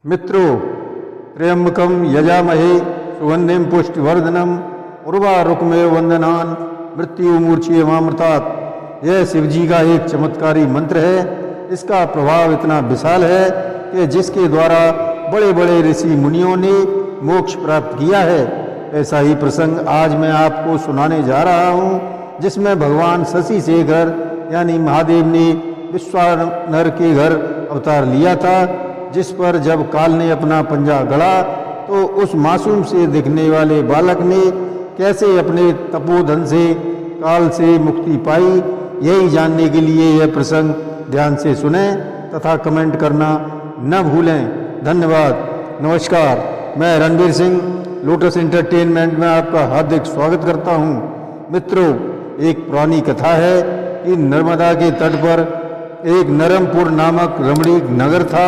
मित्रों, त्र्यंबकम यजामहे सुगंधिम पुष्टिवर्धनम उर्वारुकमेव वंदनान मृत्युमूर्छियमामृतात्। यह शिव जी का एक चमत्कारी मंत्र है। इसका प्रभाव इतना विशाल है कि जिसके द्वारा बड़े बड़े ऋषि मुनियों ने मोक्ष प्राप्त किया है। ऐसा ही प्रसंग आज मैं आपको सुनाने जा रहा हूँ, जिसमें भगवान शशि शेखर यानी महादेव ने विश्वानर के घर अवतार लिया था, जिस पर जब काल ने अपना पंजा गड़ा तो उस मासूम से दिखने वाले बालक ने कैसे अपने तपोधन से काल से मुक्ति पाई। यही जानने के लिए यह प्रसंग ध्यान से सुने तथा कमेंट करना न भूलें। धन्यवाद। नमस्कार, मैं रणवीर सिंह लोटस एंटरटेनमेंट में आपका हार्दिक स्वागत करता हूं। मित्रों, एक पुरानी कथा है कि नर्मदा के तट पर एक नरमपुर नामक रमणीक नगर था।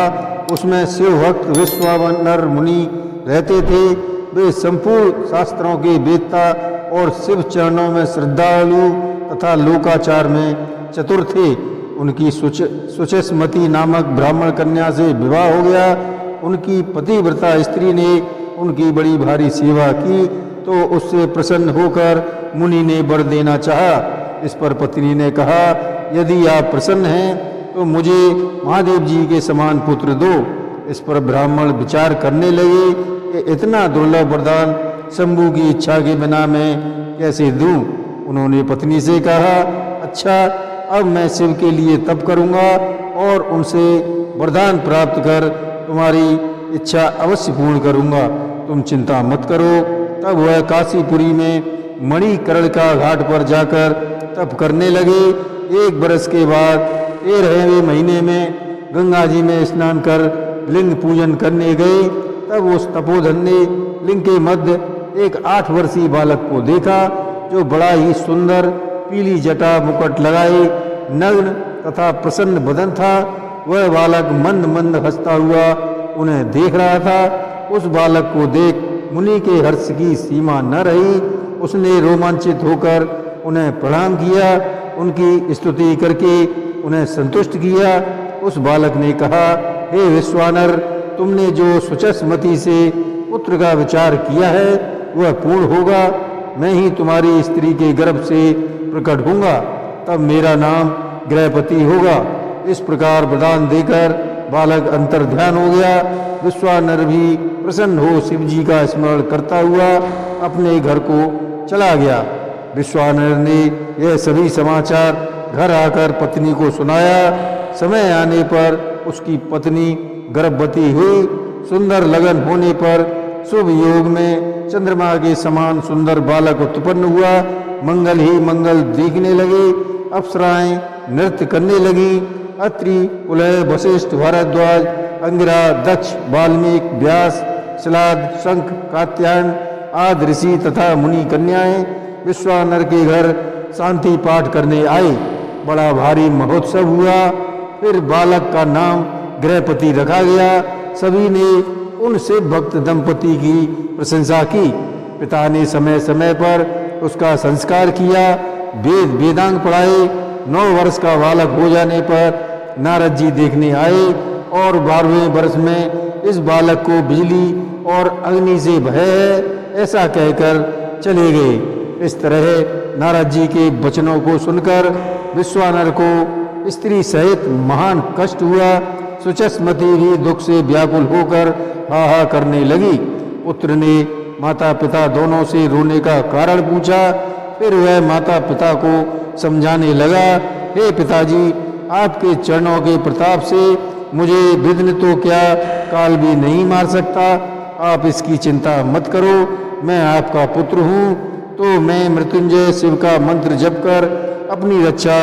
उसमें शिव भक्त विश्वानर मुनि रहते थे। वे संपूर्ण शास्त्रों के वेदता और शिव चरणों में श्रद्धालु तथा लोकाचार में चतुर थे। उनकी सुचेस्मती नामक ब्राह्मण कन्या से विवाह हो गया। उनकी पतिव्रता स्त्री ने उनकी बड़ी भारी सेवा की तो उससे प्रसन्न होकर मुनि ने वर देना चाहा। इस पर पत्नी ने कहा, यदि आप प्रसन्न हैं तो मुझे महादेव जी के समान पुत्र दो। इस पर ब्राह्मण विचार करने लगे कि इतना दुर्लभ वरदान शंभू की इच्छा के बिना मैं कैसे दूं। उन्होंने पत्नी से कहा, अच्छा, अब मैं शिव के लिए तप करूंगा और उनसे वरदान प्राप्त कर तुम्हारी इच्छा अवश्य पूर्ण करूंगा। तुम चिंता मत करो। तब वह काशीपुरी में मणिकर्ण का घाट पर जाकर तप करने लगे। 1 बरस के बाद 13वें महीने में गंगा जी में स्नान कर लिंग पूजन करने गए। तब उस तपोधन ने लिंग के मध्य एक 8 वर्षीय बालक को देखा, जो बड़ा ही सुंदर पीली जटा मुकुट लगाए नग्न तथा प्रसन्न बदन था। वह बालक मंद मंद हंसता हुआ उन्हें देख रहा था। उस बालक को देख मुनि के हर्ष की सीमा न रही। उसने रोमांचित होकर उन्हें प्रणाम किया, उनकी स्तुति करके उन्हें संतुष्ट किया। उस बालक ने कहा, हे विश्वानर, तुमने जो सुचेस्मती से पुत्र का विचार किया है वह पूर्ण होगा। मैं ही तुम्हारी स्त्री के गर्भ से प्रकट होऊंगा, तब मेरा नाम गृहपति होगा। इस प्रकार वरदान देकर बालक अंतर्ध्यान हो गया। विश्वानर भी प्रसन्न हो शिव जी का स्मरण करता हुआ अपने घर को चला गया। विश्वानर ने यह सभी समाचार घर आकर पत्नी को सुनाया। समय आने पर उसकी पत्नी गर्भवती हुई। सुंदर लगन होने पर शुभ योग में चंद्रमा के समान सुंदर बालक उत्पन्न हुआ। मंगल ही मंगल दिखने लगे। अप्सराएं नृत्य करने लगी। अत्रि, पुलह, वशिष्ठ, भारद्वाज, अंगिरा, दक्ष, वाल्मीकि, व्यास, शिलाद, शंख, कात्यायन आदि ऋषि तथा मुनि कन्याएं विश्वानर के घर शांति पाठ करने आए। बड़ा भारी महोत्सव हुआ। फिर बालक का नाम गृहपति रखा गया। सभी ने उन शिव भक्त दंपति की प्रशंसा की। पिता ने समय समय पर उसका संस्कार किया, वेद वेदांग पढ़ाए। 9 वर्ष का बालक हो जाने पर नारद जी देखने आए और 12वें वर्ष में इस बालक को बिजली और अग्नि से भय है ऐसा कहकर चले गए। इस तरह नारद जी के वचनों को सुनकर विश्वानर को स्त्री सहित महान कष्ट हुआ। सुचेस्मती भी दुख से व्याकुल होकर हाहा करने लगी। पुत्र ने माता पिता दोनों से रोने का कारण पूछा। फिर वह माता पिता को समझाने लगा, हे पिताजी, आपके चरणों के प्रताप से मुझे विघ्न तो क्या काल भी नहीं मार सकता। आप इसकी चिंता मत करो। मैं आपका पुत्र हूँ, तो मैं मृत्युंजय शिव का मंत्र जप कर अपनी रक्षा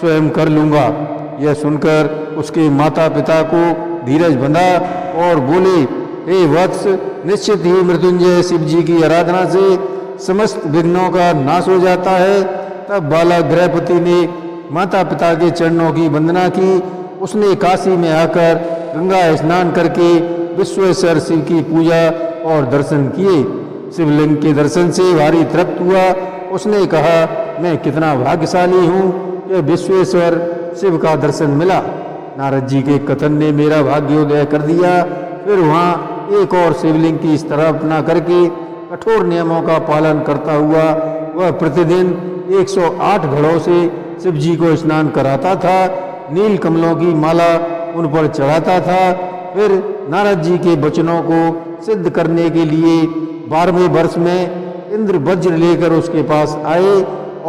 स्वयं कर लूँगा। यह सुनकर उसके माता पिता को धीरज बंधा और बोले, हे वत्स, निश्चित ही मृत्युंजय शिव जी की आराधना से समस्त विघ्नों का नाश हो जाता है। तब बालक गृहपति ने माता पिता के चरणों की वंदना की। उसने काशी में आकर गंगा स्नान करके विश्वेश्वर शिव की पूजा और दर्शन किए। शिवलिंग के दर्शन से भारी तृप्त हुआ। उसने कहा, मैं कितना भाग्यशाली हूँ कि विश्वेश्वर शिव का दर्शन मिला। नारद जी के कथन ने मेरा भाग्योदय कर दिया। फिर वहाँ एक और शिवलिंग की स्थापना करके कठोर नियमों का पालन करता हुआ वह प्रतिदिन 108 घड़ों से शिव जी को स्नान कराता था। नील कमलों की माला उन पर चढ़ाता था। फिर नारद जी के वचनों को सिद्ध करने के लिए 12वें वर्ष में इंद्र वज्र लेकर उसके पास आए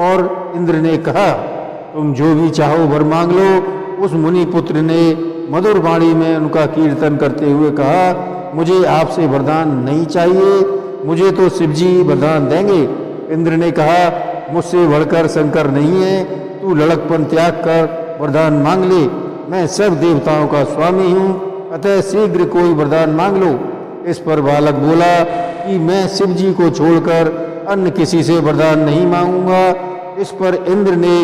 और इंद्र ने कहा, तुम जो भी चाहो वर मांग लो। उस मुनि पुत्र ने मधुर वाणी में उनका कीर्तन करते हुए कहा, मुझे आपसे वरदान नहीं चाहिए, मुझे तो शिव जी वरदान देंगे। इंद्र ने कहा, मुझसे बढ़कर शंकर नहीं है, तू लड़कपन त्याग कर वरदान मांग ले। मैं सब देवताओं का स्वामी हूँ, अतः शीघ्र कोई वरदान मांग लो। इस पर बालक बोला कि मैं शिव जी को छोड़कर अन्य किसी से वरदान नहीं मांगूंगा। इस पर इंद्र ने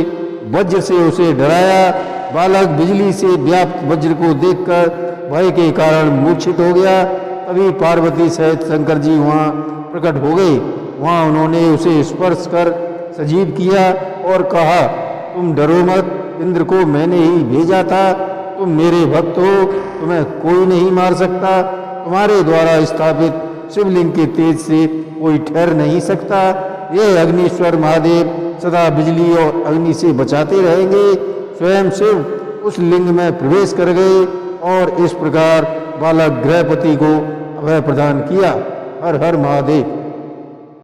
वज्र से उसे डराया। बालक बिजली से व्याप्त वज्र को देखकर भय के कारण मूर्छित हो गया। तभी पार्वती सहित शंकर जी वहाँ प्रकट हो गए। वहाँ उन्होंने उसे स्पर्श कर सजीव किया और कहा, तुम डरो मत, इंद्र को मैंने ही भेजा था। तुम मेरे भक्त हो, तुम्हें कोई नहीं मार सकता। तुम्हारे द्वारा स्थापित शिवलिंग के तेज से कोई ठहर नहीं सकता। ये अग्निश्वर महादेव सदा बिजली और अग्नि से बचाते रहेंगे। स्वयं शिव उस लिंग में प्रवेश कर गए और इस प्रकार बालक गृहपति को अभय प्रदान किया। हर हर महादेव।